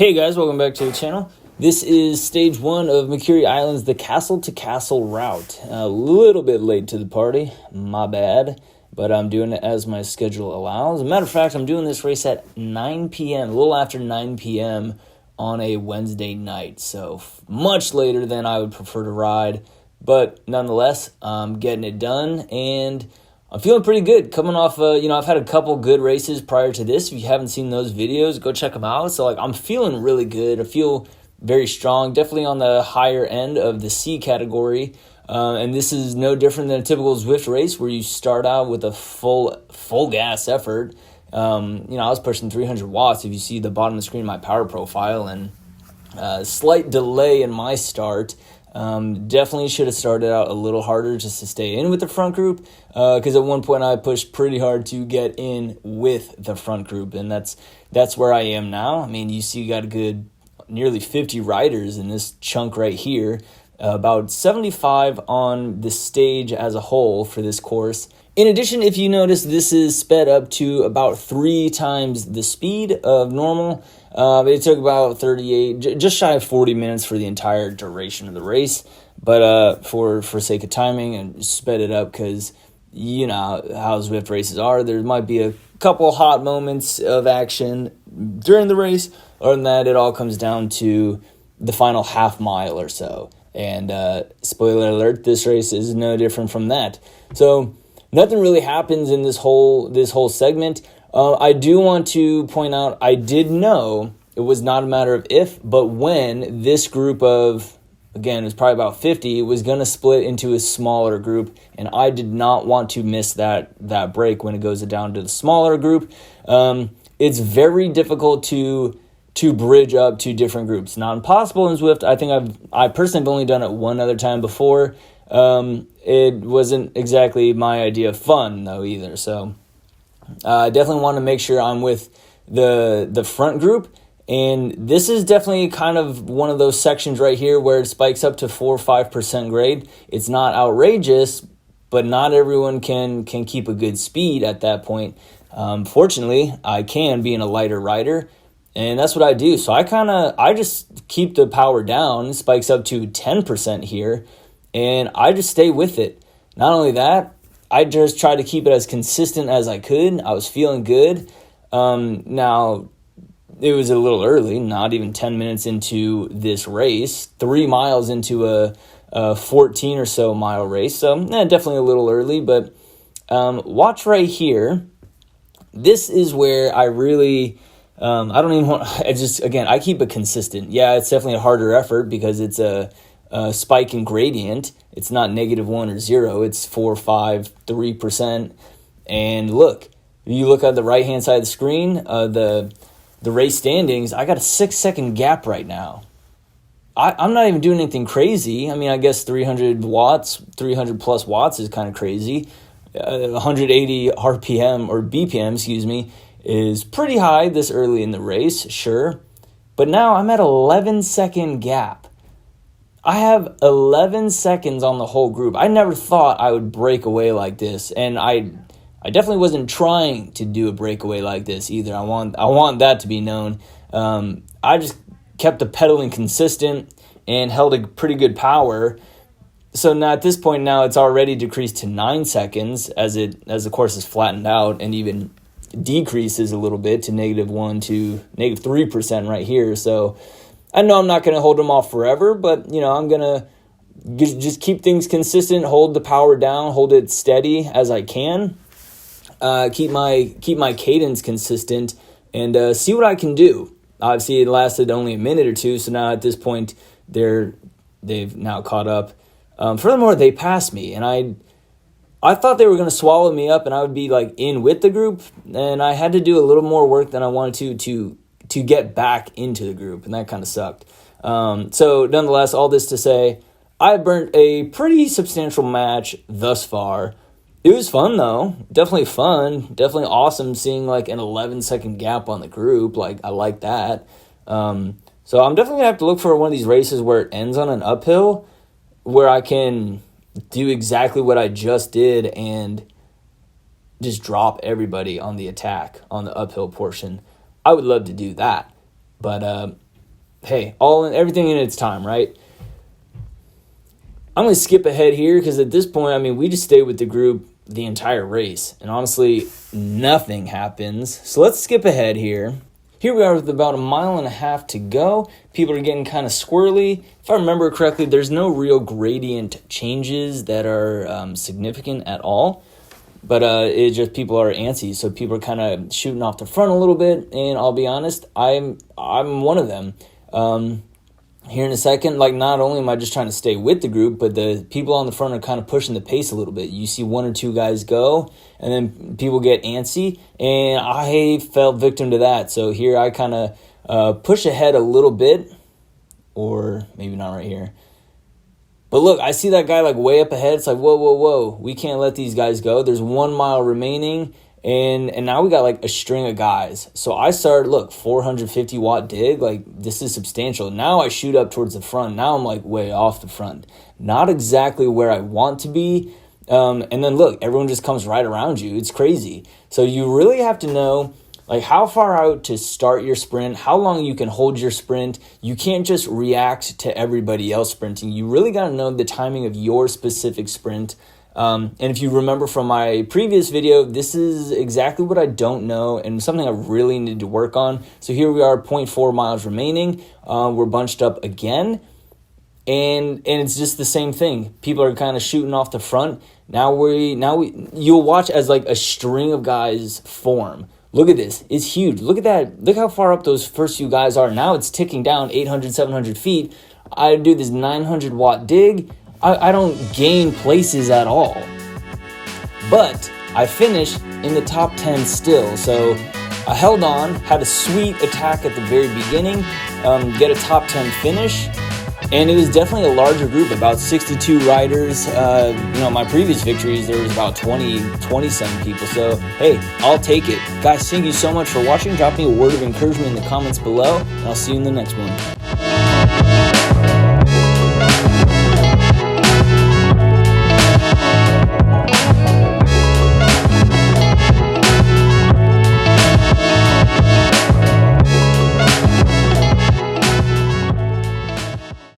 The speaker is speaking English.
Hey guys, welcome back to the channel. This is stage 1 of Makuri Island's the Castle to Castle route. A little bit late to the party, my bad, but I'm doing it as my schedule allows. As a matter of fact, I'm doing this race at 9 p.m., a little after 9 p.m. on a Wednesday night, so much later than I would prefer to ride, but nonetheless, I'm getting it done, and I'm feeling pretty good. Coming off, I've had a couple good races prior to this. If you haven't seen those videos, go check them out. So, I'm feeling really good. I feel very strong, definitely on the higher end of the C category. And this is no different than a typical Zwift race where you start out with a full gas effort. I was pushing 300 watts if you see the bottom of the screen, my power profile, and slight delay in my start. Definitely should have started out a little harder just to stay in with the front group, because at one point I pushed pretty hard to get in with the front group, and that's where I am now. I mean, you see you got a good nearly 50 riders in this chunk right here, about 75 on the stage as a whole for this course. In addition, if you notice, this is sped up to about 3 times the speed of normal. It took about 38, just shy of 40 minutes for the entire duration of the race. But for sake of timing, and sped it up because you know how Zwift races are. There might be a couple hot moments of action during the race. Other than that, it all comes down to the final half mile or so. And spoiler alert, this race is no different from that. So nothing really happens in this whole segment. I do want to point out, I did know it was not a matter of if, but when this group of, again, it's probably about 50, was going to split into a smaller group, and I did not want to miss that break when it goes down to the smaller group. It's very difficult to bridge up to different groups. Not impossible in Zwift. I think I personally have only done it one other time before. It wasn't exactly my idea of fun, though, either. So I definitely want to make sure I'm with the front group. And this is definitely kind of one of those sections right here where it spikes up to 4 or 5% grade. It's not outrageous, but not everyone can keep a good speed at that point. Fortunately, I can, being a lighter rider, and that's what I do. So I just keep the power down. It spikes up to 10% here, and I just stay with it. Not only that, I just try to keep it as consistent as I could. I was feeling good. Now, it was a little early, not even 10 minutes into this race, 3 miles into a 14 or so mile race. So definitely a little early, but watch right here. This is where I really, I don't even want, I keep it consistent. Yeah, it's definitely a harder effort because it's a spike in gradient. It's not -1 or 0. It's 4, 5, 3%. And look, if you look at the right-hand side of the screen, the race standings, I got a 6-second gap right now. I'm not even doing anything crazy. I mean, I guess 300 plus watts is kind of crazy. 180 RPM or BPM, is pretty high this early in the race, sure. But now I'm at 11-second gap. I have 11 seconds on the whole group. I never thought I would break away like this, and I definitely wasn't trying to do a breakaway like this either. I want that to be known. I just kept the pedaling consistent and held a pretty good power. So now at this point, now it's already decreased to 9 seconds as the course is flattened out, and even decreases a little bit to -1 to -3% right here. So I know I'm not going to hold them off forever, but I'm going to just keep things consistent, hold the power down, hold it steady as I can. Keep my cadence consistent, and see what I can do. Obviously, it lasted only a minute or two, so now at this point, they've now caught up. Furthermore, they passed me, and I thought they were going to swallow me up, and I would be in with the group, and I had to do a little more work than I wanted to get back into the group, and that kind of sucked. So nonetheless, all this to say, I burnt a pretty substantial match thus far. It was fun, though. Definitely fun. Definitely awesome seeing an 11-second gap on the group. I like that. So I'm definitely going to have to look for one of these races where it ends on an uphill, where I can do exactly what I just did and just drop everybody on the attack on the uphill portion. I would love to do that. But hey, everything in its time, right? I'm going to skip ahead here because at this point, I mean, we just stayed with the group the entire race. And honestly, nothing happens. So let's skip ahead here. Here we are with about 1.5 miles to go. People are getting kind of squirrely. If I remember correctly, there's no real gradient changes that are significant at all. But it's just people are antsy, so people are kind of shooting off the front a little bit. And I'll be honest, I'm one of them. Here in a second, like, not only am I just trying to stay with the group, but the people on the front are kind of pushing the pace a little bit. You see 1 or 2 guys go, and then people get antsy, and I fell victim to that. So here I kind of push ahead a little bit, or maybe not right here. But look, I see that guy like way up ahead. It's like, whoa. We can't let these guys go. There's 1 mile remaining. And now we got like a string of guys. So I started, 450 watt dig. Like, this is substantial. Now I shoot up towards the front. Now I'm like way off the front. Not exactly where I want to be. And then look, everyone just comes right around you. It's crazy. So you really have to know like how far out to start your sprint, how long you can hold your sprint. You can't just react to everybody else sprinting. You really got to know the timing of your specific sprint. And if you remember from my previous video, this is exactly what I don't know and something I really need to work on. So here we are, 0.4 miles remaining. We're bunched up again. And it's just the same thing. People are kind of shooting off the front. Now you'll watch as like a string of guys form. Look at this. It's huge. Look at that. Look how far up those first few guys are. Now it's ticking down 800, 700 feet. I do this 900 watt dig. I don't gain places at all. But I finished in the top 10 still. So I held on, had a sweet attack at the very beginning, get a top 10 finish. And it was definitely a larger group, about 62 riders. My previous victories, there was about 20-some people. So, hey, I'll take it. Guys, thank you so much for watching. Drop me a word of encouragement in the comments below, and I'll see you in the next one.